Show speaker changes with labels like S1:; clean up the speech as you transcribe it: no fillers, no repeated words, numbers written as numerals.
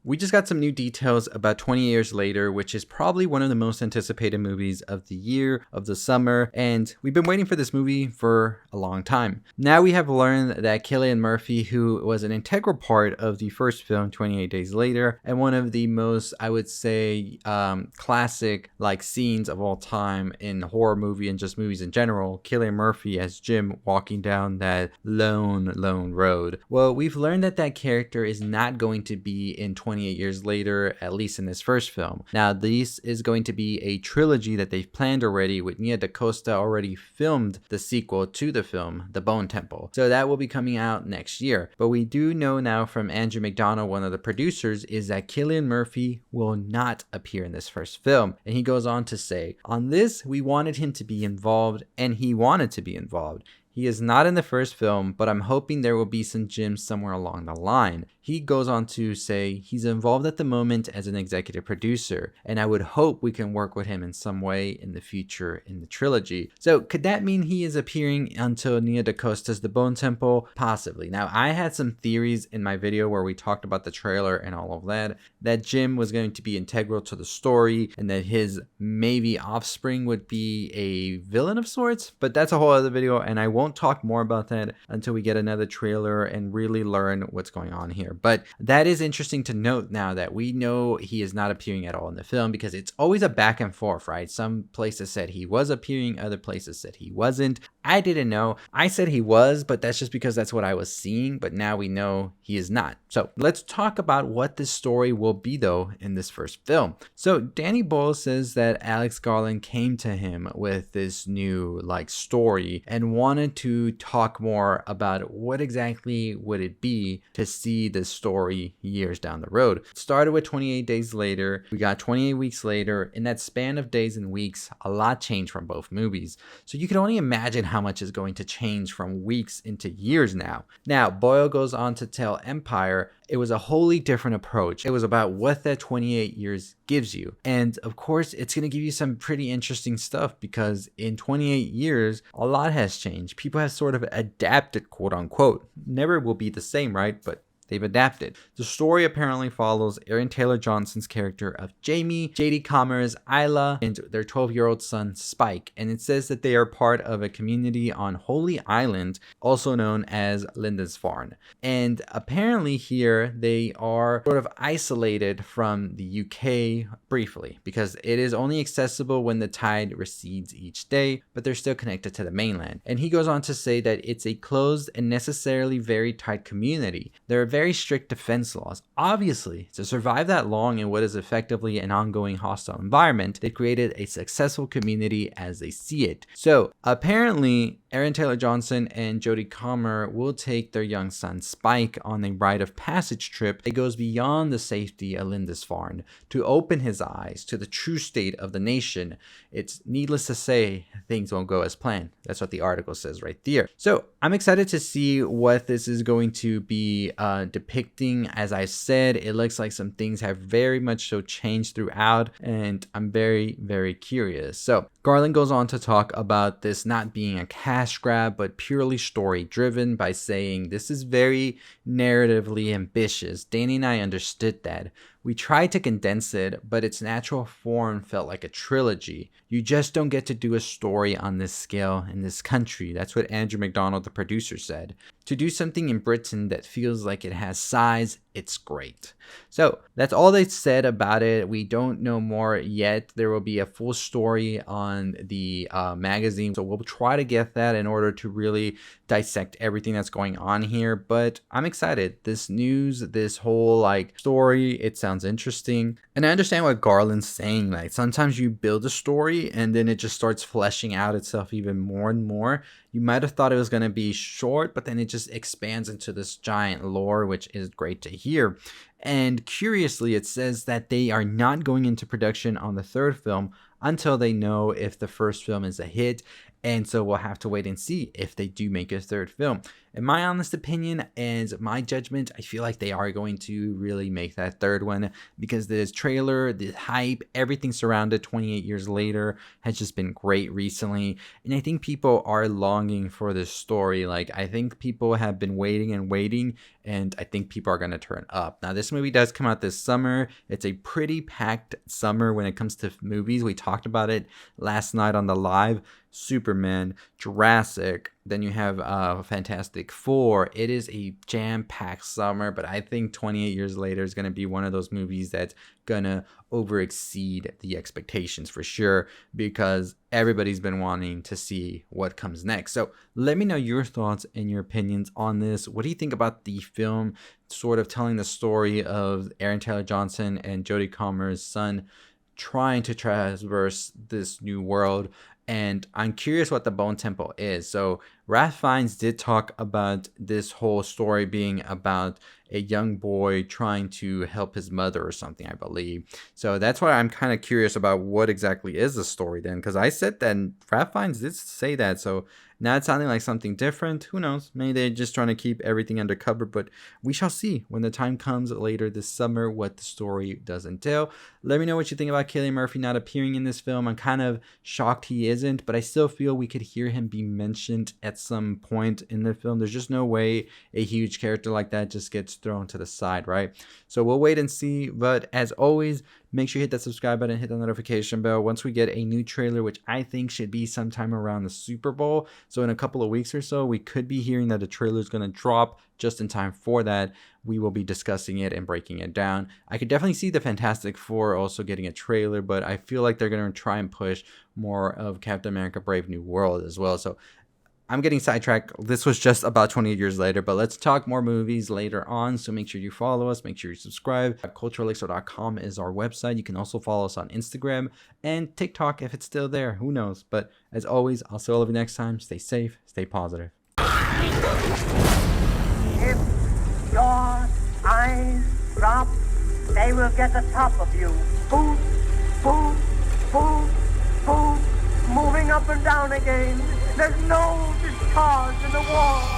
S1: We just got some new details about 20 Years Later, which is probably one of the most anticipated movies of the year, of the summer, and we've been waiting for this movie for a long time. Now we have learned that Cillian Murphy, who was an integral part of the first film, 28 Days Later, and one of the most, I would say, classic scenes of all time in horror movie and just movies in general, Cillian Murphy as Jim walking down that lone road. Well, we've learned that that character is not going to be in 28 Years Later, at least in this first film. Now, this is going to be a trilogy that they've planned already, with Nia DaCosta already filmed the sequel to the film, The Bone Temple. So that will be coming out next year. But we do know now from Andrew McDonald, one of the producers, is that Cillian Murphy will not appear in this first film. And he goes on to say, on this, we wanted him to be involved, and he wanted to be involved. He is not in the first film, but I'm hoping there will be some Jim somewhere along the line. He goes on to say he's involved at the moment as an executive producer, and I would hope we can work with him in some way in the future in the trilogy. So could that mean he is appearing until Nia DaCosta's The Bone Temple? Possibly. Now, I had some theories in my video where we talked about the trailer and all of that Jim was going to be integral to the story and that his maybe offspring would be a villain of sorts, but that's a whole other video, and I won't talk more about that until we get another trailer and really learn what's going on here. But that is interesting to note now that we know he is not appearing at all in the film, because it's always a back and forth, right? Some places said he was appearing, other places said he wasn't. I didn't know. I said he was, but that's just because that's what I was seeing, but now we know he is not. So let's talk about what this story will be though in this first film. So Danny Boyle says that Alex Garland came to him with this new story and wanted to talk more about what exactly would it be to see this story years down the road. It started with 28 Days Later. We got 28 Weeks Later. In that span of days and weeks, a lot changed from both movies. So you can only imagine how much is going to change from weeks into years now. Now, Boyle goes on to tell Empire it was a wholly different approach. It was about what that 28 years gives you. And of course, it's going to give you some pretty interesting stuff, because in 28 years, a lot has changed. People have sort of adapted, quote unquote. Never will be the same, right? But they've adapted. The story apparently follows Aaron Taylor Johnson's character of Jamie, Jodie Comer's Isla, and their 12-year-old son Spike. And it says that they are part of a community on Holy Island, also known as Lindisfarne. And apparently here they are sort of isolated from the UK briefly, because it is only accessible when the tide recedes each day, but they're still connected to the mainland. And he goes on to say that it's a closed and necessarily very tight community. There are very strict defense laws. Obviously, to survive that long in what is effectively an ongoing hostile environment, they created a successful community as they see it. So apparently, Aaron Taylor Johnson and Jodie Comer will take their young son Spike on a rite of passage trip that goes beyond the safety of Lindisfarne to open his eyes to the true state of the nation. It's needless to say, things won't go as planned. That's what the article says right there. So I'm excited to see what this is going to be depicting. As I said, it looks like some things have very much so changed throughout, and I'm very, very curious. So Garland goes on to talk about this not being a cash grab, but purely story driven, by saying this is very narratively ambitious. Danny and I understood that. We tried to condense it, but its natural form felt like a trilogy. You just don't get to do a story on this scale in this country. That's what Andrew McDonald, the producer, said. To do something in Britain that feels like it has size, it's great. So that's all they said about it. We don't know more yet. There will be a full story on the magazine, so we'll try to get that in order to really dissect everything that's going on here. But I'm excited. This news, this whole story, it sounds interesting. And I understand what Garland's saying. Sometimes you build a story and then it just starts fleshing out itself even more and more. You might have thought it was going to be short, but then it just expands into this giant lore, which is great to hear. And curiously, it says that they are not going into production on the third film until they know if the first film is a hit. And so we'll have to wait and see if they do make a third film. in my honest opinion and my judgment, I feel like they are going to really make that third one, because this trailer, the hype, everything surrounded 28 Years Later has just been great recently. And I think people are longing for this story. Like, I think people have been waiting and waiting, and I think people are going to turn up. Now, this movie does come out this summer. It's a pretty packed summer when it comes to movies. We talked about it last night on the live. Superman, Jurassic, then you have Fantastic Four. It is a jam-packed summer, but I think 28 Years Later is going to be one of those movies that's going to over-exceed the expectations for sure, because everybody's been wanting to see what comes next. So let me know your thoughts and your opinions on this. What do you think about the film sort of telling the story of Aaron Taylor Johnson and Jodie Comer's son trying to traverse this new world? And I'm curious what the Bone Temple is. So Ralph Fiennes did talk about this whole story being about a young boy trying to help his mother or something, I believe. So that's why I'm kind of curious about what exactly is the story then, because I said that Ralph Fiennes did say that. So now it's sounding like something different. Who knows? Maybe they're just trying to keep everything undercover, but we shall see when the time comes later this summer what the story does entail. Let me know what you think about Cillian Murphy not appearing in this film. I'm kind of shocked he isn't, but I still feel we could hear him be mentioned at some point in the film. There's just no way a huge character like that just gets thrown to the side, right? So we'll wait and see. But as always, make sure you hit that subscribe button, hit the notification bell once we get a new trailer, which I think should be sometime around the Super Bowl. So in a couple of weeks or so, we could be hearing that the trailer is going to drop just in time for that. We will be discussing it and breaking it down. I could definitely see the Fantastic Four also getting a trailer, but I feel like they're going to try and push more of Captain America Brave New World as well. So I'm getting sidetracked. This was just about 28 Years Later, but let's talk more movies later on. So make sure you follow us. Make sure you subscribe. culturalexo.com is our website. You can also follow us on Instagram and TikTok if it's still there. Who knows? But as always, I'll see all of you next time. Stay safe. Stay positive.
S2: If your eyes drop, they will get the top of you. Boom, boom, boom, boom, moving up and down again. There's no discharge in the wall.